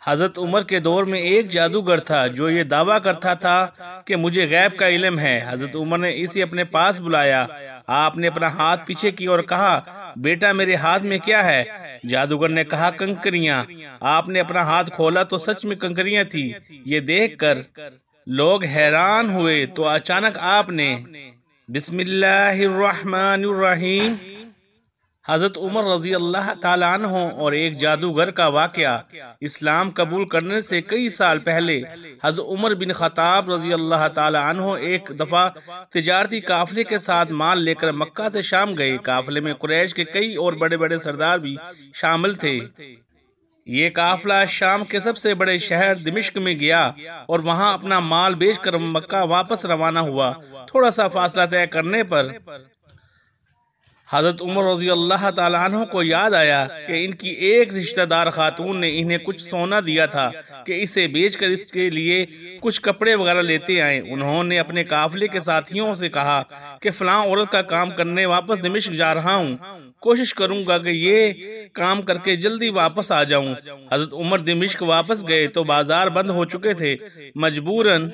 حضرت عمر کے دور میں ایک جادوگر تھا جو یہ دعویٰ کرتا تھا کہ مجھے غیب کا علم ہے۔ حضرت عمر نے اسے اپنے پاس بلایا۔ آپ نے اپنا ہاتھ پیچھے کی اور کہا، بیٹا میرے ہاتھ میں کیا ہے؟ جادوگر نے کہا، کنکریاں۔ آپ نے اپنا ہاتھ کھولا تو سچ میں کنکریاں تھی۔ یہ دیکھ کر لوگ حیران ہوئے تو اچانک آپ نے بسم اللہ الرحمن الرحیم۔ حضرت عمر رضی اللہ تعالیٰ عنہ اور ایک جادوگر کا واقعہ۔ اسلام قبول کرنے سے کئی سال پہلے حضرت عمر بن خطاب رضی اللہ تعالیٰ عنہ ایک دفعہ تجارتی قافلے کے ساتھ مال لے کر مکہ سے شام گئے۔ قافلے میں قریش کے کئی اور بڑے بڑے سردار بھی شامل تھے۔ یہ قافلہ شام کے سب سے بڑے شہر دمشق میں گیا اور وہاں اپنا مال بیچ کر مکہ واپس روانہ ہوا۔ تھوڑا سا فاصلہ طے کرنے پر حضرت عمر رضی اللہ تعالیٰ عنہ کو یاد آیا کہ ان کی ایک رشتہ دار خاتون نے انہیں کچھ سونا دیا تھا کہ اسے بیچ کر اس کے لیے کچھ کپڑے وغیرہ لیتے آئیں۔ انہوں نے اپنے قافلے کے ساتھیوں سے کہا کہ فلاں عورت کا کام کرنے واپس دمشق جا رہا ہوں، کوشش کروں گا کہ یہ کام کر کے جلدی واپس آ جاؤں۔ حضرت عمر دمشق واپس گئے تو بازار بند ہو چکے تھے۔ مجبوراً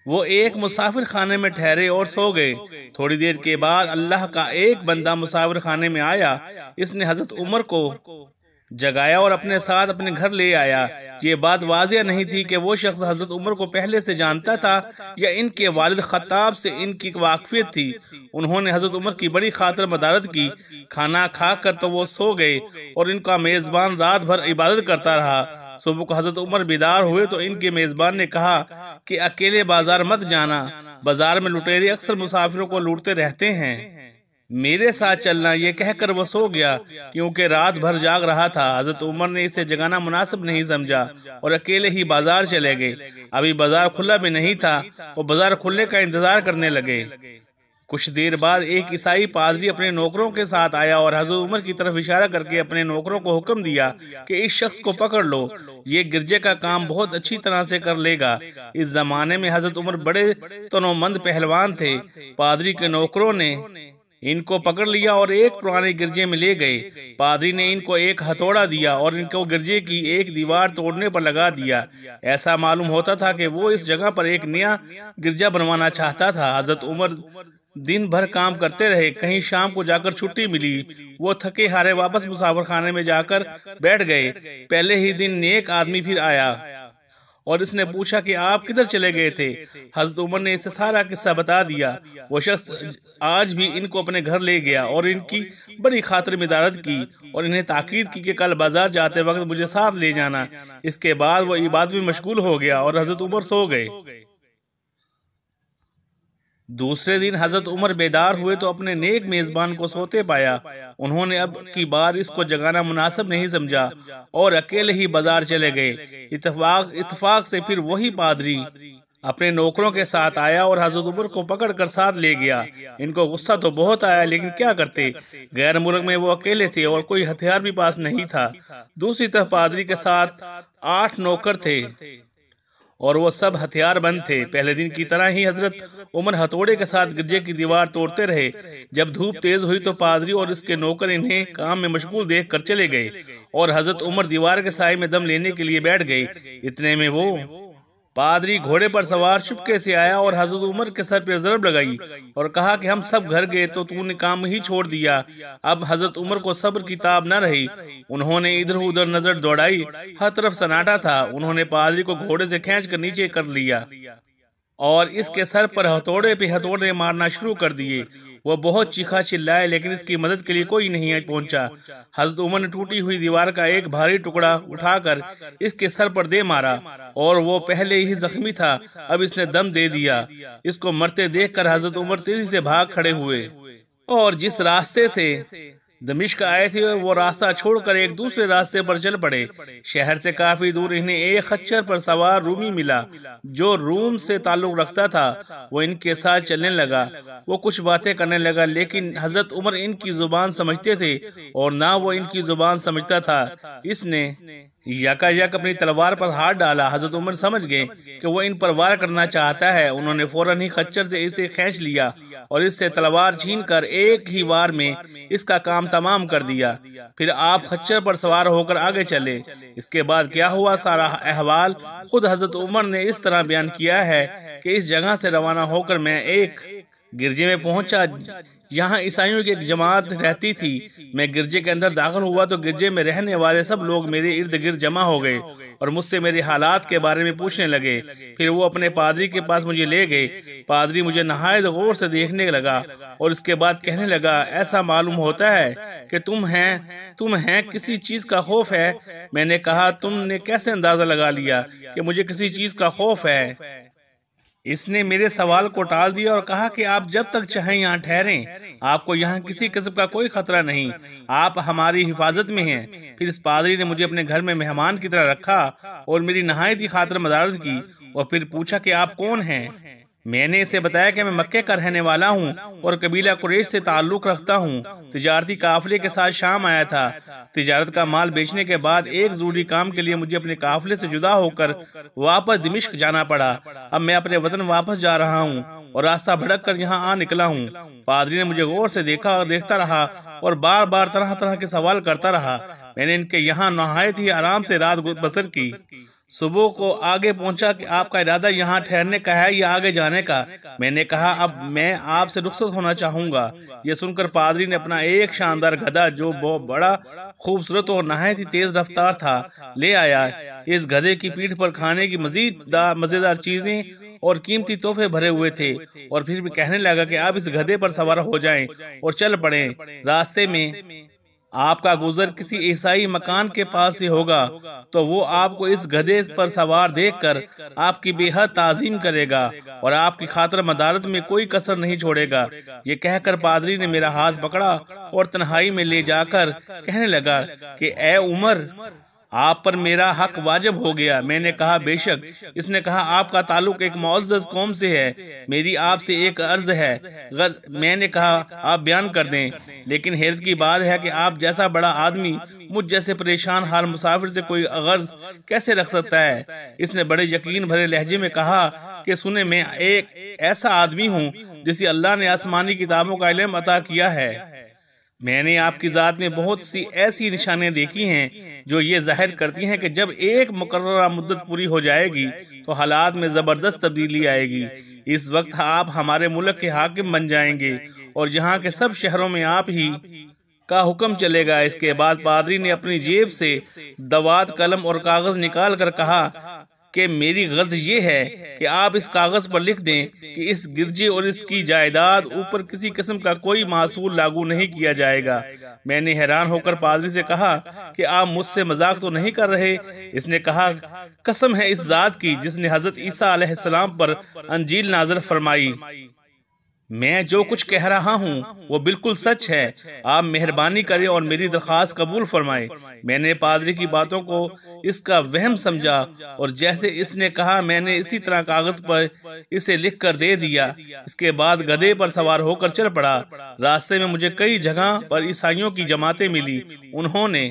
وہ ایک مسافر خانے میں ٹھہرے اور سو گئے۔ تھوڑی دیر کے بعد اللہ کا ایک بندہ مسافر خانے میں آیا۔ اس نے حضرت عمر کو جگایا اور اپنے ساتھ اپنے گھر لے آیا۔ یہ بات واضح نہیں تھی کہ وہ شخص حضرت عمر کو پہلے سے جانتا تھا یا ان کے والد خطاب سے ان کی واقفیت تھی۔ انہوں نے حضرت عمر کی بڑی خاطر مدارت کی۔ کھانا کھا کر تو وہ سو گئے اور ان کا میزبان رات بھر عبادت کرتا رہا۔ صبح کو حضرت عمر بیدار ہوئے تو ان کے میزبان نے کہا کہ اکیلے بازار مت جانا، بازار میں لٹیرے اکثر مسافروں کو لوٹتے رہتے ہیں، میرے ساتھ چلنا۔ یہ کہہ کر وہ سو گیا کیونکہ رات بھر جاگ رہا تھا۔ حضرت عمر نے اسے جگانا مناسب نہیں سمجھا اور اکیلے ہی بازار چلے گئے۔ ابھی بازار کھلا بھی نہیں تھا، وہ بازار کھلنے کا انتظار کرنے لگے۔ کچھ دیر بعد ایک عیسائی پادری اپنے نوکروں کے ساتھ آیا اور حضرت عمر کی طرف اشارہ کر کے اپنے نوکروں کو حکم دیا کہ اس شخص کو پکڑ لو، یہ گرجے کا کام بہت اچھی طرح سے کر لے گا۔ اس زمانے میں حضرت عمر بڑے تنومند پہلوان تھے۔ پادری کے نوکروں نے ان کو پکڑ لیا اور ایک پرانے گرجے میں لے گئے۔ پادری نے ان کو ایک ہتھوڑا دیا اور ان کو گرجے کی ایک دیوار توڑنے پر لگا دیا۔ ایسا معلوم ہوتا تھا کہ وہ اس جگہ پر ایک نیا گرجا بنوانا چاہتا تھا۔ حضرت عمر دن بھر کام کرتے رہے۔ کہیں شام کو جا کر چھٹی ملی، وہ تھکے ہارے واپس مسافر خانے میں جا کر بیٹھ گئے۔ پہلے ہی دن نیک آدمی پھر آیا اور اس نے پوچھا کہ آپ کدھر چلے گئے تھے؟ حضرت عمر نے اسے سارا قصہ بتا دیا۔ وہ شخص آج بھی ان کو اپنے گھر لے گیا اور ان کی بڑی خاطر مدارت کی اور انہیں تاکید کی کہ کل بازار جاتے وقت مجھے ساتھ لے جانا۔ اس کے بعد وہ عبادت میں مشغول ہو گیا اور حضرت عمر سو گئے۔ دوسرے دن حضرت عمر بیدار ہوئے تو اپنے نیک میزبان کو سوتے پایا۔ انہوں نے اب کی بار اس کو جگانا مناسب نہیں سمجھا اور اکیلے ہی بازار چلے گئے۔ اتفاق سے پھر وہی پادری اپنے نوکروں کے ساتھ آیا اور حضرت عمر کو پکڑ کر ساتھ لے گیا۔ ان کو غصہ تو بہت آیا لیکن کیا کرتے، غیر ملک میں وہ اکیلے تھے اور کوئی ہتھیار بھی پاس نہیں تھا۔ دوسری طرف پادری کے ساتھ 8 نوکر تھے اور وہ سب ہتھیار بند تھے۔ پہلے دن کی طرح ہی حضرت عمر ہتھوڑے کے ساتھ گرجے کی دیوار توڑتے رہے۔ جب دھوپ تیز ہوئی تو پادری اور اس کے نوکر انہیں کام میں مشغول دیکھ کر چلے گئے اور حضرت عمر دیوار کے سائے میں دم لینے کے لیے بیٹھ گئے۔ اتنے میں وہ پادری گھوڑے پر سوار چپکے سے آیا اور حضرت عمر کے سر پر ضرب لگائی اور کہا کہ ہم سب گھر گئے تو نے کام ہی چھوڑ دیا۔ اب حضرت عمر کو صبر کی تاب نہ رہی۔ انہوں نے ادھر ادھر نظر دوڑائی، ہر طرف سناٹا تھا۔ انہوں نے پادری کو گھوڑے سے کھینچ کر نیچے کر لیا اور اس کے سر پر ہتھوڑے پہ ہتھوڑے مارنا شروع کر دیے۔ وہ بہت چیخا چلائے لیکن اس کی مدد کے لیے کوئی نہیں پہنچا۔ حضرت عمر نے ٹوٹی ہوئی دیوار کا ایک بھاری ٹکڑا اٹھا کر اس کے سر پر دے مارا اور وہ پہلے ہی زخمی تھا، اب اس نے دم دے دیا۔ اس کو مرتے دیکھ کر حضرت عمر تیزی سے بھاگ کھڑے ہوئے اور جس راستے سے دمشق آئے تھے وہ راستہ چھوڑ کر ایک دوسرے راستے پر چل پڑے۔ شہر سے کافی دور انہیں ایک خچر پر سوار رومی ملا جو روم سے تعلق رکھتا تھا۔ وہ ان کے ساتھ چلنے لگا، وہ کچھ باتیں کرنے لگا لیکن حضرت عمر ان کی زبان سمجھتے تھے اور نہ وہ ان کی زبان سمجھتا تھا۔ اس نے یک اپنی تلوار پر ہاتھ ڈالا۔ حضرت عمر سمجھ گئے کہ وہ ان پر وار کرنا چاہتا ہے۔ انہوں نے فوراً ہی خچر سے اسے کھینچ لیا اور اس سے تلوار چھین کر ایک ہی وار میں اس کا کام تمام کر دیا۔ پھر آپ خچر پر سوار ہو کر آگے چلے۔ اس کے بعد کیا ہوا سارا احوال خود حضرت عمر نے اس طرح بیان کیا ہے کہ اس جگہ سے روانہ ہو کر میں ایک گرجے میں پہنچا، یہاں عیسائیوں کی ایک جماعت رہتی تھی۔ میں گرجے کے اندر داخل ہوا تو گرجے میں رہنے والے سب لوگ میرے ارد گرد جمع ہو گئے اور مجھ سے میرے حالات کے بارے میں پوچھنے لگے۔ پھر وہ اپنے پادری کے پاس مجھے لے گئے۔ پادری مجھے نہایت غور سے دیکھنے لگا اور اس کے بعد کہنے لگا، ایسا معلوم ہوتا ہے کہ تم ہیں کسی چیز کا خوف ہے؟ میں نے کہا، تم نے کیسے اندازہ لگا لیا کہ مجھے کسی چیز کا خوف ہے؟ اس نے میرے سوال کو ٹال دیا اور کہا کہ آپ جب تک چاہیں یہاں ٹھہریں، آپ کو یہاں کسی قسم کا کوئی خطرہ نہیں، آپ ہماری حفاظت میں ہیں۔ پھر اس پادری نے مجھے اپنے گھر میں مہمان کی طرح رکھا اور میری نہایت ہی خاطر مدارت کی اور پھر پوچھا کہ آپ کون ہیں؟ میں نے اسے بتایا کہ میں مکے کا رہنے والا ہوں اور قبیلہ قریش سے تعلق رکھتا ہوں۔ تجارتی قافلے کے ساتھ شام آیا تھا۔ تجارت کا مال بیچنے کے بعد ایک ضروری کام کے لیے مجھے اپنے قافلے سے جدا ہو کر واپس دمشق جانا پڑا۔ اب میں اپنے وطن واپس جا رہا ہوں اور راستہ بھٹک کر یہاں آ نکلا ہوں۔ پادری نے مجھے غور سے دیکھتا رہا اور بار بار طرح طرح کے سوال کرتا رہا۔ میں نے ان کے یہاں نہایت ہی آرام سے رات بسر کی۔ صبح کو آگے پہنچا کہ آپ کا ارادہ یہاں ٹھہرنے کا ہے یا آگے جانے کا؟ میں نے کہا، اب میں آپ سے رخصت ہونا چاہوں گا۔ یہ سن کر پادری نے اپنا ایک شاندار گدھا جو بہت بڑا خوبصورت اور نہایت ہی تیز رفتار تھا لے آیا۔ اس گدھے کی پیٹھ پر کھانے کی مزیدار چیزیں اور قیمتی تحفے بھرے ہوئے تھے اور پھر بھی کہنے لگا کہ آپ اس گدھے پر سوار ہو جائیں اور چل پڑیں۔ راستے میں آپ کا گزر کسی عیسائی مکان کے پاس سے ہوگا تو وہ آپ کو اس گدھے پر سوار دیکھ کر آپ کی بے حد تعظیم کرے گا اور آپ کی خاطر مدارت میں کوئی کسر نہیں چھوڑے گا۔ یہ کہہ کر پادری نے میرا ہاتھ پکڑا اور تنہائی میں لے جا کر کہنے لگا کہ اے عمر، آپ پر میرا حق واجب ہو گیا۔ میں نے کہا، بے شک۔ اس نے کہا، آپ کا تعلق ایک معزز قوم سے ہے، میری آپ سے ایک عرض ہے۔ میں نے کہا، آپ بیان کر دیں، لیکن حیرت کی بات ہے کہ آپ جیسا بڑا آدمی مجھ جیسے پریشان حال مسافر سے کوئی غرض کیسے رکھ سکتا ہے؟ اس نے بڑے یقین بھرے لہجے میں کہا کہ سنیں، میں ایک ایسا آدمی ہوں جسے اللہ نے آسمانی کتابوں کا علم عطا کیا ہے۔ میں نے آپ کی ذات میں بہت سی ایسی نشانیاں دیکھی ہیں جو یہ ظاہر کرتی ہیں کہ جب ایک مقررہ مدت پوری ہو جائے گی تو حالات میں زبردست تبدیلی آئے گی۔ اس وقت آپ ہمارے ملک کے حاکم بن جائیں گے اور یہاں کے سب شہروں میں آپ ہی کا حکم چلے گا۔ اس کے بعد پادری نے اپنی جیب سے دوات، قلم اور کاغذ نکال کر کہا کہ میری غرض یہ ہے کہ آپ اس کاغذ پر لکھ دیں کہ اس گرجے اور اس کی جائیداد اوپر کسی قسم کا کوئی محصول لاگو نہیں کیا جائے گا۔ میں نے حیران ہو کر پادری سے کہا کہ آپ مجھ سے مذاق تو نہیں کر رہے؟ اس نے کہا، قسم ہے اس ذات کی جس نے حضرت عیسیٰ علیہ السلام پر انجیل نازل فرمائی، میں جو کچھ کہہ رہا ہوں وہ بالکل سچ ہے۔ آپ مہربانی کریں اور میری درخواست قبول فرمائیں۔ میں نے پادری کی باتوں کو اس کا وہم سمجھا اور جیسے اس نے کہا میں نے اسی طرح کاغذ پر اسے لکھ کر دے دیا۔ اس کے بعد گدھے پر سوار ہو کر چل پڑا۔ راستے میں مجھے کئی جگہ پر عیسائیوں کی جماعتیں ملی۔ انہوں نے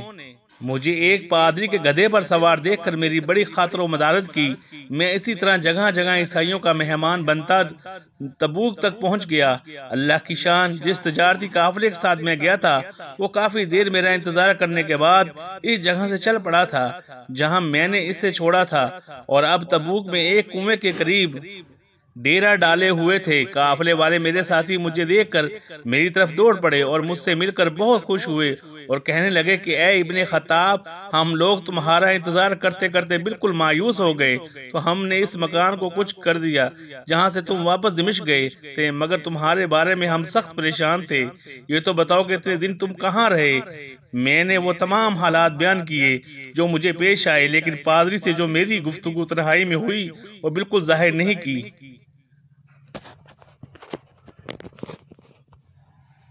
مجھے ایک پادری کے گدھے پر سوار دیکھ کر میری بڑی خاطر و مدارت کی۔ میں اسی طرح جگہ جگہ عیسائیوں کا مہمان بنتا تبوک تک پہنچ گیا۔ اللہ کی شان، جس تجارتی قافلے کے ساتھ میں گیا تھا وہ کافی دیر میرا انتظار کرنے کے بعد اس جگہ سے چل پڑا تھا جہاں میں نے اسے چھوڑا تھا اور اب تبوک میں ایک کنویں کے قریب ڈیرا ڈالے ہوئے تھے۔ قافلے والے میرے ساتھی مجھے دیکھ کر میری طرف دوڑ پڑے اور مجھ سے مل کر بہت خوش ہوئے اور کہنے لگے کہ اے ابن خطاب، ہم لوگ تمہارا انتظار کرتے کرتے بالکل مایوس ہو گئے، تو ہم نے اس مکان کو کچھ کر دیا جہاں سے تم واپس دمشق گئے تھے، مگر تمہارے بارے میں ہم سخت پریشان تھے۔ یہ تو بتاؤ کہ اتنے دن تم کہاں رہے؟ میں نے وہ تمام حالات بیان کیے جو مجھے پیش آئے، لیکن پادری سے جو میری گفتگو تنہائی میں ہوئی وہ بالکل ظاہر نہیں کی،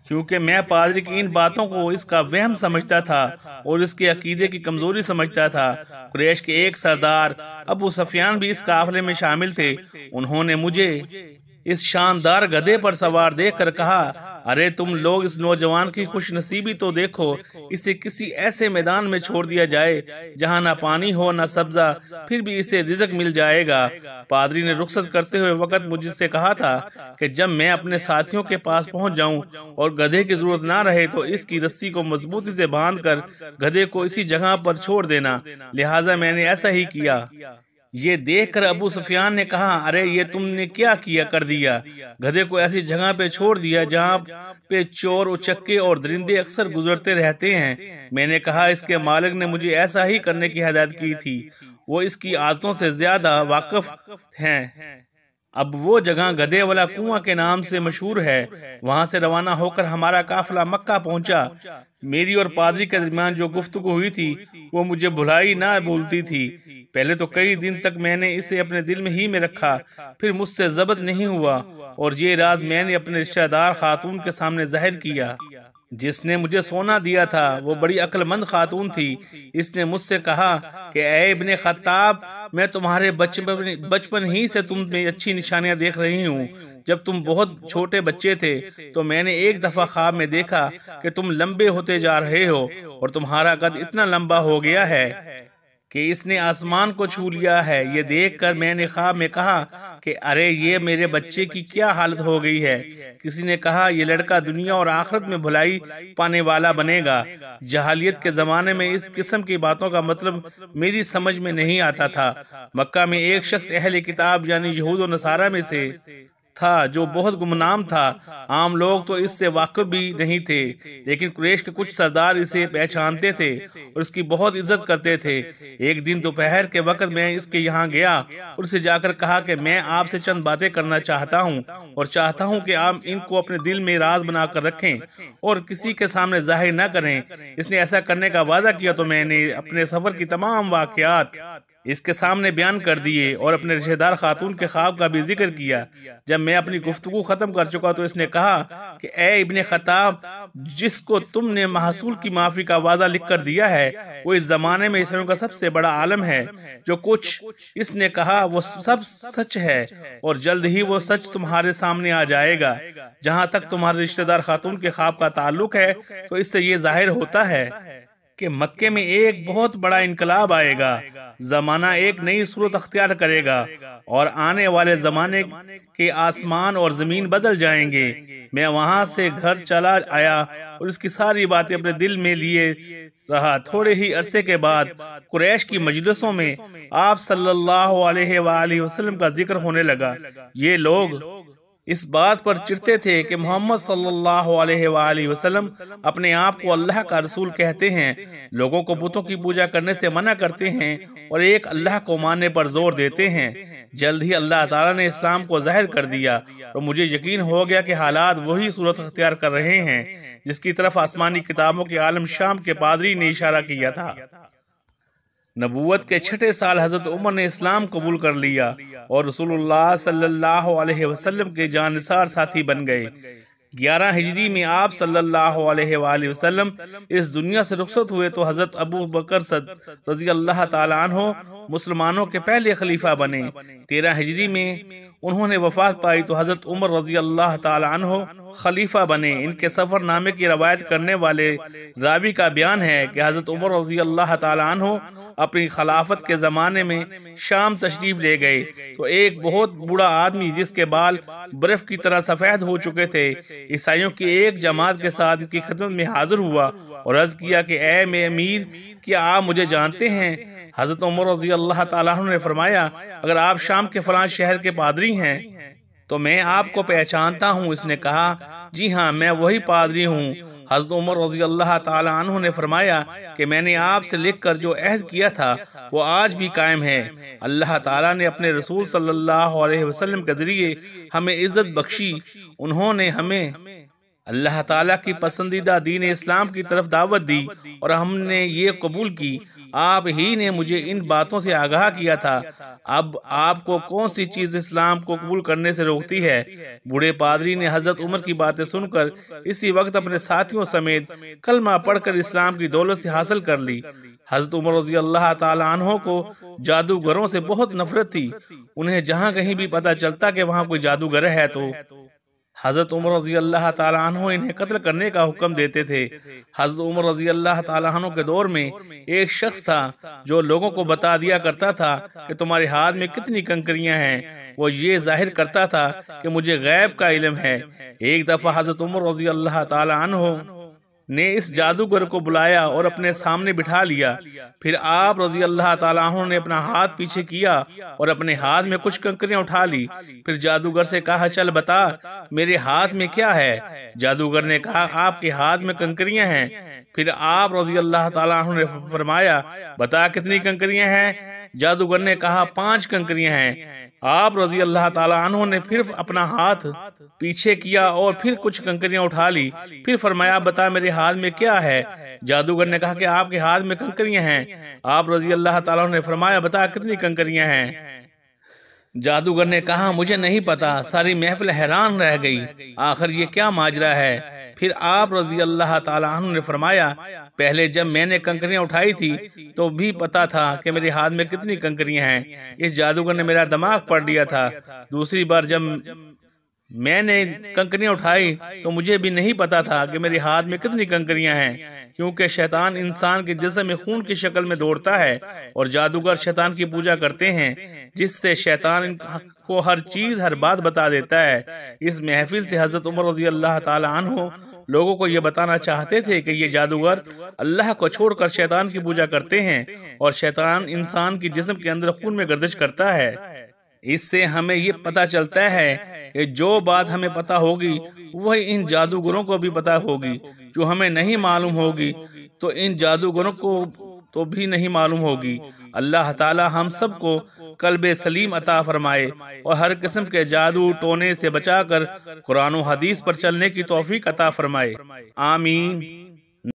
کیونکہ میں پادری کی ان باتوں کو اس کا وہم سمجھتا تھا اور اس کے عقیدے کی کمزوری سمجھتا تھا۔ قریش کے ایک سردار ابو سفیان بھی اس قافلے میں شامل تھے۔ انہوں نے مجھے اس شاندار گدھے پر سوار دیکھ کر کہا، ارے تم لوگ اس نوجوان کی خوش نصیبی تو دیکھو، اسے کسی ایسے میدان میں چھوڑ دیا جائے جہاں نہ پانی ہو نہ سبزہ، پھر بھی اسے رزق مل جائے گا۔ پادری نے رخصت کرتے ہوئے وقت مجھ سے کہا تھا کہ جب میں اپنے ساتھیوں کے پاس پہنچ جاؤں اور گدھے کی ضرورت نہ رہے تو اس کی رسی کو مضبوطی سے باندھ کر گدھے کو اسی جگہ پر چھوڑ دینا، لہٰذا میں نے ایسا ہی کیا۔ یہ دیکھ کر ابو سفیان نے کہا، ارے یہ تم نے کیا کر دیا؟ گدھے کو ایسی جگہ پہ چھوڑ دیا جہاں پہ چور اچکے اور درندے اکثر گزرتے رہتے ہیں۔ میں نے کہا، اس کے مالک نے مجھے ایسا ہی کرنے کی ہدایت کی تھی، وہ اس کی عادتوں سے زیادہ واقف ہیں۔ اب وہ جگہ گدھے والا کنواں کے نام سے مشہور ہے۔ وہاں سے روانہ ہو کر ہمارا قافلہ مکہ پہنچا۔ میری اور پادری کے درمیان جو گفتگو ہوئی تھی وہ مجھے بھلائی نہ بھولتی تھی۔ پہلے تو کئی دن تک میں نے اسے اپنے دل میں ہی میں رکھا، پھر مجھ سے ضبط نہیں ہوا، اور یہ راز میں نے اپنے رشتہ دار خاتون کے سامنے ظاہر کیا۔ جس نے مجھے سونا دیا تھا وہ بڑی عقل مند خاتون تھی۔ اس نے مجھ سے کہا کہ اے ابن خطاب، میں تمہارے بچپن ہی سے تم میں اچھی نشانیاں دیکھ رہی ہوں۔ جب تم بہت چھوٹے بچے تھے تو میں نے ایک دفعہ خواب میں دیکھا کہ تم لمبے ہوتے جا رہے ہو اور تمہارا قد اتنا لمبا ہو گیا ہے کہ اس نے آسمان کو چھو لیا ہے۔ یہ دیکھ کر میں نے خواب میں کہا کہ ارے یہ میرے بچے کی کیا حالت ہو گئی ہے۔ کسی نے کہا، یہ لڑکا دنیا اور آخرت میں بھلائی پانے والا بنے گا۔ جہالیت کے زمانے میں اس قسم کی باتوں کا مطلب میری سمجھ میں نہیں آتا تھا۔ مکہ میں ایک شخص اہل کتاب یعنی یہود و نصارہ میں سے تھا جو بہت گمنام تھا۔ عام لوگ تو اس سے واقف بھی نہیں تھے، لیکن قریش کے کچھ سردار اسے پہچانتے تھے اور اس کی بہت عزت کرتے تھے۔ ایک دن دوپہر کے وقت میں اس کے یہاں گیا اور اسے جا کر کہا کہ میں آپ سے چند باتیں کرنا چاہتا ہوں اور چاہتا ہوں کہ آپ ان کو اپنے دل میں راز بنا کر رکھیں اور کسی کے سامنے ظاہر نہ کریں۔ اس نے ایسا کرنے کا وعدہ کیا تو میں نے اپنے سفر کی تمام واقعات اس کے سامنے بیان کر دیے اور اپنے رشتہ دار خاتون کے خواب کا بھی ذکر کیا۔ جب میں اپنی گفتگو ختم کر چکا تو اس نے کہا کہ اے ابن خطاب، جس کو تم نے محصول کی معافی کا وعدہ لکھ کر دیا ہے وہ اس زمانے میں عیسائیوں کا سب سے بڑا عالم ہے۔ جو کچھ اس نے کہا وہ سب سچ ہے اور جلد ہی وہ سچ تمہارے سامنے آ جائے گا۔ جہاں تک تمہارے رشتہ دار خاتون کے خواب کا تعلق ہے تو اس سے یہ ظاہر ہوتا ہے کہ مکے میں ایک بہت بڑا انقلاب آئے گا، زمانہ ایک نئی صورت اختیار کرے گا اور آنے والے زمانے کے آسمان اور زمین بدل جائیں گے۔ میں وہاں سے گھر چلا آیا اور اس کی ساری باتیں اپنے دل میں لیے رہا۔ تھوڑے ہی عرصے کے بعد قریش کی مجلسوں میں آپ صلی اللہ علیہ وآلہ وسلم کا ذکر ہونے لگا۔ یہ لوگ اس بات پر چڑھتے تھے کہ محمد صلی اللہ علیہ وآلہ وسلم اپنے آپ کو اللہ کا رسول کہتے ہیں، لوگوں کو بتوں کی پوجا کرنے سے منع کرتے ہیں اور ایک اللہ کو ماننے پر زور دیتے ہیں۔ جلد ہی اللہ تعالیٰ نے اسلام کو ظاہر کر دیا اور مجھے یقین ہو گیا کہ حالات وہی صورت اختیار کر رہے ہیں جس کی طرف آسمانی کتابوں کے عالم شام کے پادری نے اشارہ کیا تھا۔ نبوت کے 6 سال حضرت عمر نے اسلام قبول کر لیا اور رسول اللہ صلی اللہ علیہ وسلم کے جانثار ساتھی بن گئے۔ 11 ہجری میں آپ صلی اللہ علیہ وآلہ وسلم اس دنیا سے رخصت ہوئے تو حضرت ابو بکر صدیق رضی اللہ تعالیٰ عنہ مسلمانوں کے پہلے خلیفہ بنے۔ 13 ہجری میں انہوں نے وفات پائی تو حضرت عمر رضی اللہ تعالیٰ عنہ خلیفہ بنے۔ ان کے سفر نامے کی روایت کرنے والے راوی کا بیان ہے کہ حضرت عمر رضی اللہ تعالیٰ عنہ اپنی خلافت کے زمانے میں شام تشریف لے گئے تو ایک بہت بوڑھا آدمی جس کے بال برف کی طرح سفید ہو چکے تھے عیسائیوں کی ایک جماعت کے ساتھ ان کی خدمت میں حاضر ہوا اور عرض کیا کہ اے میں امیر، کیا آپ مجھے جانتے ہیں؟ حضرت عمر رضی اللہ تعالیٰ عنہ نے فرمایا، اگر آپ شام کے فلاں شہر کے پادری ہیں تو میں آپ کو پہچانتا ہوں۔ اس نے کہا، جی ہاں، میں وہی پادری ہوں۔ حضرت عمر رضی اللہ تعالیٰ عنہ نے فرمایا کہ میں نے آپ سے لکھ کر جو عہد کیا تھا وہ آج بھی قائم ہے۔ اللہ تعالیٰ نے اپنے رسول صلی اللہ علیہ وسلم کے ذریعے ہمیں عزت بخشی۔ انہوں نے ہمیں اللہ تعالیٰ کی پسندیدہ دین اسلام کی طرف دعوت دی اور ہم نے یہ قبول کی۔ آپ ہی نے مجھے ان باتوں سے آگاہ کیا تھا۔ اب آپ کو کون سی چیز اسلام کو قبول کرنے سے روکتی ہے؟ بوڑھے پادری نے حضرت عمر کی باتیں سن کر اسی وقت اپنے ساتھیوں سمیت کلمہ پڑھ کر اسلام کی دولت سے حاصل کر لی۔ حضرت عمر رضی اللہ تعالیٰ عنہ کو جادوگروں سے بہت نفرت تھی. انہیں جہاں کہیں بھی پتہ چلتا کہ وہاں کوئی جادوگر ہے تو حضرت عمر رضی اللہ تعالیٰ عنہ انہیں قتل کرنے کا حکم دیتے تھے. حضرت عمر رضی اللہ تعالیٰ عنہ کے دور میں ایک شخص تھا جو لوگوں کو بتا دیا کرتا تھا کہ تمہارے ہاتھ میں کتنی کنکریاں ہیں. وہ یہ ظاہر کرتا تھا کہ مجھے غیب کا علم ہے. ایک دفعہ حضرت عمر رضی اللہ تعالیٰ عنہ نے اس جادوگر کو بلایا اور اپنے سامنے بٹھا لیا. پھر آپ رضی اللہ تعالیٰ عنہ نے اپنا ہاتھ پیچھے کیا اور اپنے ہاتھ میں کچھ کنکریاں اٹھا لی. پھر جادوگر سے کہا چل بتا میرے ہاتھ میں کیا ہے. جادوگر نے کہا آپ کے ہاتھ میں کنکریاں ہیں. پھر آپ رضی اللہ تعالیٰ عنہ نے فرمایا بتا کتنی کنکریاں ہیں. جادوگر نے کہا 5 کنکریاں ہیں. آپ رضی اللہ تعالیٰ عنہ نے پھر اپنا ہاتھ پیچھے کیا اور پھر کچھ کنکریاں اٹھا لی. پھر فرمایا بتا میرے ہاتھ میں کیا ہے. جادوگر نے کہا کہ آپ کے ہاتھ میں کنکریاں ہیں. آپ رضی اللہ تعالیٰ عنہ نے فرمایا بتا کتنی کنکریاں ہیں. جادوگر نے کہا مجھے نہیں پتا. ساری محفل حیران رہ گئی آخر یہ کیا ماجرا ہے. پھر آپ رضی اللہ تعالیٰ عنہ نے فرمایا پہلے جب میں نے کنکریاں اٹھائی تھی تو بھی پتا تھا کہ میرے ہاتھ میں کتنی کنکریاں ہیں. اس جادوگر نے میرا دماغ پڑھ لیا تھا. دوسری بار جب میں نے کنکریاں اٹھائی تو مجھے بھی نہیں پتا تھا کہ میرے ہاتھ میں کتنی کنکریاں ہیں، کیونکہ شیطان انسان کے جسم میں خون کی شکل میں دوڑتا ہے اور جادوگر شیطان کی پوجا کرتے ہیں جس سے شیطان کو ہر چیز ہر بات بتا دیتا ہے۔ اس محفل سے حضرت عمر رضی اللہ تعالی عنہ لوگوں کو یہ بتانا چاہتے تھے کہ یہ جادوگر اللہ کو چھوڑ کر شیطان کی پوجا کرتے ہیں اور شیطان انسان کی جسم کے اندر خون میں گردش کرتا ہے۔ اس سے ہمیں یہ پتہ چلتا ہے کہ جو بات ہمیں پتہ ہوگی وہی ان جادوگروں کو بھی پتہ ہوگی، جو ہمیں نہیں معلوم ہوگی تو ان جادوگروں کو تو بھی نہیں معلوم ہوگی۔ اللہ تعالی ہم سب کو قلب سلیم عطا فرمائے اور ہر قسم کے جادو ٹونے سے بچا کر قرآن و حدیث پر چلنے کی توفیق عطا فرمائے، آمین۔